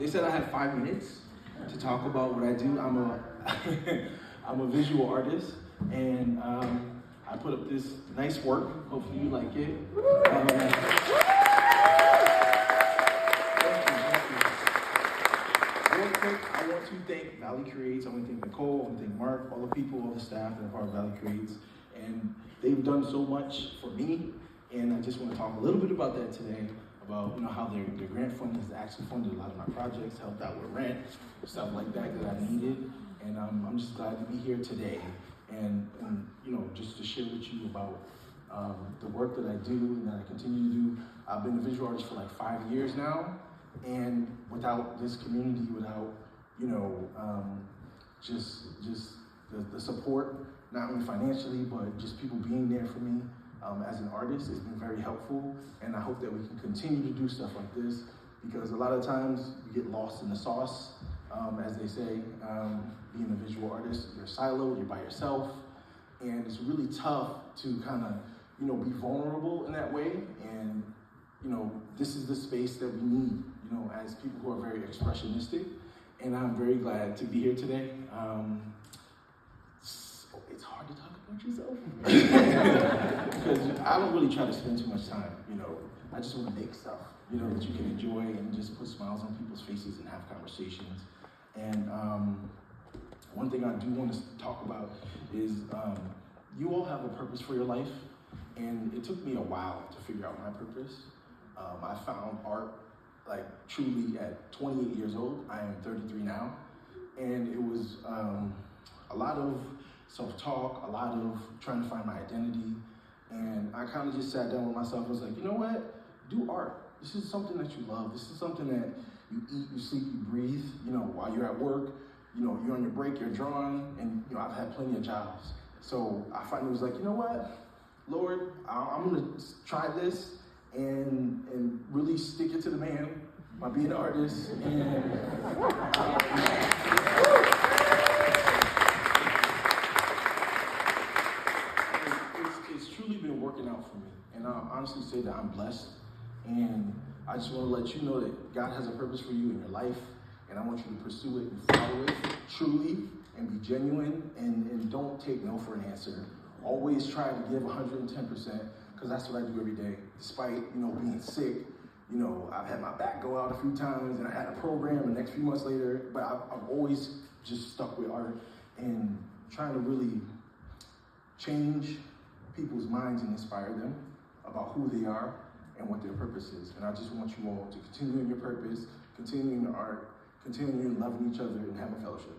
They said I had 5 minutes to talk about what I do. I'm a visual artist, and I put up this nice work. Hopefully you like it. Real quick, I want to thank Valley Creates. I want to thank Nicole. I want to thank Mark, all the people, all the staff that are part of Valley Creates. And they've done so much for me, and I just want to talk a little bit about that today. About how their grant fund has actually funded a lot of my projects, helped out with rent, stuff like that I needed, and I'm just glad to be here today, and just to share with you about the work that I do and that I continue to do. I've been a visual artist for like 5 years now, and without this community, without just the support, not only financially but just people being there for me. As an artist, it's been very helpful, and I hope that we can continue to do stuff like this, because a lot of times you get lost in the sauce, as they say. Being a visual artist, you're siloed, you're by yourself, and it's really tough to kind of, be vulnerable in that way, and, this is the space that we need, as people who are very expressionistic, and I'm very glad to be here today. It's hard to talk about yourself because I don't really try to spend too much time. I just want to make stuff, that you can enjoy and just put smiles on people's faces and have conversations. And one thing I do want to talk about is you all have a purpose for your life, and it took me a while to figure out my purpose. I found art truly at 28 years old. I am 33 now, and it was a lot of self-talk, a lot of trying to find my identity, and I kind of just sat down with myself and was like, you know what? Do art. This is something that you love. This is something that you eat, you sleep, you breathe. While you're at work, you're on your break, you're drawing, and I've had plenty of jobs. So I finally was like, you know what, Lord, I'm gonna try this and really stick it to the man by being an artist. And it's truly been working out for me, and I honestly say that I'm blessed, and I just want to let you know that God has a purpose for you in your life, and I want you to pursue it and follow it truly and be genuine, and don't take no for an answer. Always try to give 110%, because that's what I do every day. Despite being sick, I've had my back go out a few times, and I had a program the next few months later, but I've always just stuck with art and trying to really change people's minds and inspire them about who they are and what their purpose is. And I just want you all to continue in your purpose, continue in your art, continue in loving each other, and have a fellowship.